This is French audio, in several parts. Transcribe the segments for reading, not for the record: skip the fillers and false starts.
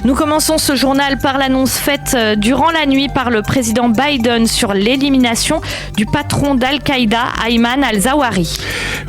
Nous commençons ce journal par l'annonce faite durant la nuit par le président Biden sur l'élimination du patron d'Al-Qaïda, Ayman al-Zawahiri.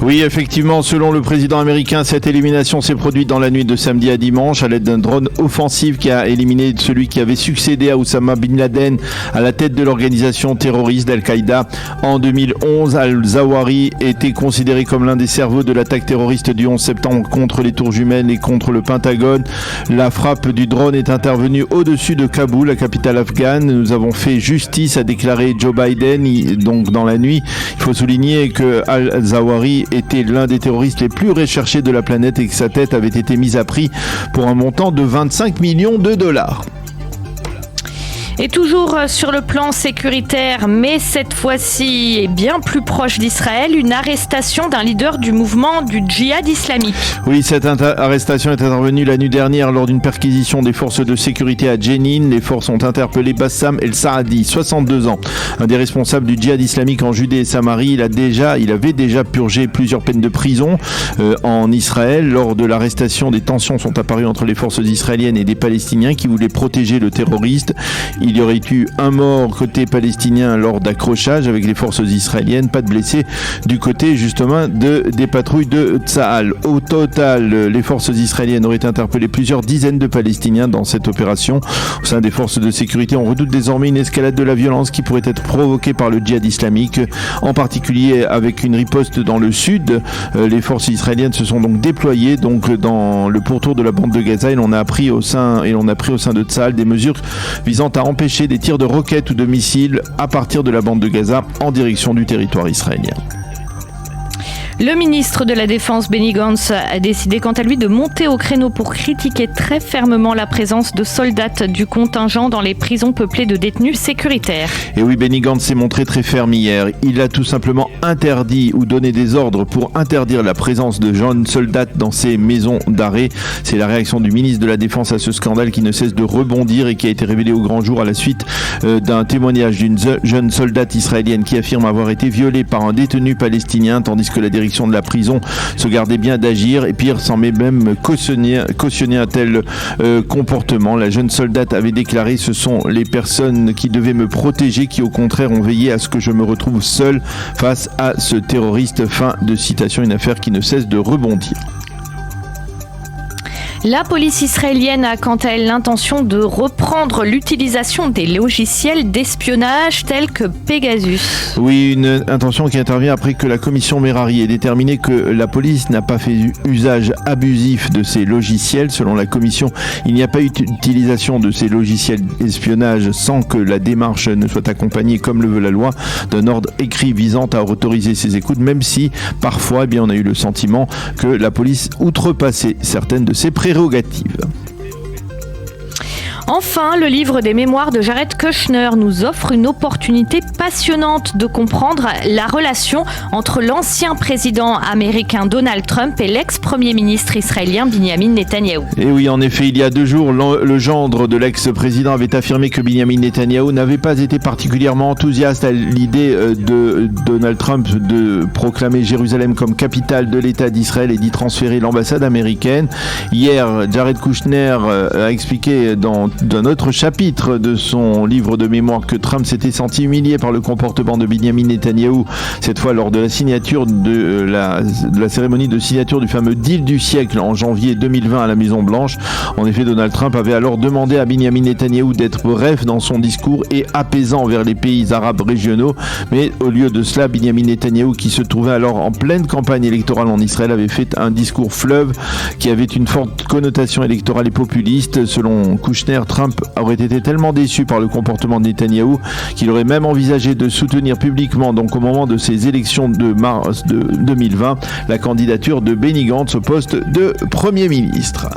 Oui, effectivement, selon le président américain, cette élimination s'est produite dans la nuit de samedi à dimanche à l'aide d'un drone offensif qui a éliminé celui qui avait succédé à Oussama Bin Laden à la tête de l'organisation terroriste d'Al-Qaïda. En 2011, al-Zawahiri était considéré comme l'un des cerveaux de l'attaque terroriste du 11 septembre contre les tours jumelles et contre le Pentagone. La frappe du drone est intervenue au-dessus de Kaboul, la capitale afghane. Nous avons fait justice, a déclaré Joe Biden. Donc dans la nuit, il faut souligner que al-Zawahiri était l'un des terroristes les plus recherchés de la planète et que sa tête avait été mise à prix pour un montant de 25 millions de dollars. Et toujours sur le plan sécuritaire, mais cette fois-ci bien plus proche d'Israël, une arrestation d'un leader du mouvement du djihad islamique. Oui, cette arrestation est intervenue la nuit dernière lors d'une perquisition des forces de sécurité à Jenin. Les forces ont interpellé Bassam El-Saadi, 62 ans, un des responsables du djihad islamique en Judée et Samarie. Il avait déjà purgé plusieurs peines de prison en Israël. Lors de l'arrestation, des tensions sont apparues entre les forces israéliennes et des Palestiniens qui voulaient protéger le terroriste. Il y aurait eu un mort côté palestinien lors d'accrochage avec les forces israéliennes, pas de blessés du côté justement des patrouilles de Tsahal. Au total, les forces israéliennes auraient interpellé plusieurs dizaines de Palestiniens dans cette opération. Au sein des forces de sécurité, on redoute désormais une escalade de la violence qui pourrait être provoquée par le djihad islamique, en particulier avec une riposte dans le sud. Les forces israéliennes se sont donc déployées dans le pourtour de la bande de Gaza et l'on a pris au sein de Tsahal des mesures visant à empêcher des tirs de roquettes ou de missiles à partir de la bande de Gaza en direction du territoire israélien. Le ministre de la Défense, Benny Gantz, a décidé quant à lui de monter au créneau pour critiquer très fermement la présence de soldats du contingent dans les prisons peuplées de détenus sécuritaires. Et oui, Benny Gantz s'est montré très ferme hier. Il a tout simplement interdit ou donné des ordres pour interdire la présence de jeunes soldats dans ces maisons d'arrêt. C'est la réaction du ministre de la Défense à ce scandale qui ne cesse de rebondir et qui a été révélé au grand jour à la suite d'un témoignage d'une jeune soldate israélienne qui affirme avoir été violée par un détenu palestinien, tandis que la direction de la prison se gardait bien d'agir et pire semblait même cautionner un tel comportement. La jeune soldate avait déclaré: ce sont les personnes qui devaient me protéger qui au contraire ont veillé à ce que je me retrouve seule face à ce terroriste. Fin de citation, une affaire qui ne cesse de rebondir. La police israélienne a quant à elle l'intention de reprendre l'utilisation des logiciels d'espionnage tels que Pegasus. Oui, une intention qui intervient après que la commission Merari ait déterminé que la police n'a pas fait usage abusif de ces logiciels. Selon la commission, il n'y a pas eu d'utilisation de ces logiciels d'espionnage sans que la démarche ne soit accompagnée, comme le veut la loi, d'un ordre écrit visant à autoriser ces écoutes, même si parfois on a eu le sentiment que la police outrepassait certaines de ses prérogatives. Enfin, le livre des mémoires de Jared Kushner nous offre une opportunité passionnante de comprendre la relation entre l'ancien président américain Donald Trump et l'ex-premier ministre israélien Binyamin Netanyahou. Et oui, en effet, il y a 2 jours, le gendre de l'ex-président avait affirmé que Binyamin Netanyahou n'avait pas été particulièrement enthousiaste à l'idée de Donald Trump de proclamer Jérusalem comme capitale de l'État d'Israël et d'y transférer l'ambassade américaine. Hier, Jared Kushner a expliqué dans d'un autre chapitre de son livre de mémoire que Trump s'était senti humilié par le comportement de Binyamin Netanyahou, cette fois lors de la signature de la cérémonie de signature du fameux deal du siècle en janvier 2020 à la Maison Blanche. En effet, Donald Trump avait alors demandé à Binyamin Netanyahou d'être bref dans son discours et apaisant envers les pays arabes régionaux, mais au lieu de cela, Binyamin Netanyahou, qui se trouvait alors en pleine campagne électorale en Israël, avait fait un discours fleuve qui avait une forte connotation électorale et populiste. Selon Kushner, Trump aurait été tellement déçu par le comportement de Netanyahou qu'il aurait même envisagé de soutenir publiquement, donc au moment de ces élections de mars de 2020, la candidature de Benny Gantz au poste de Premier ministre.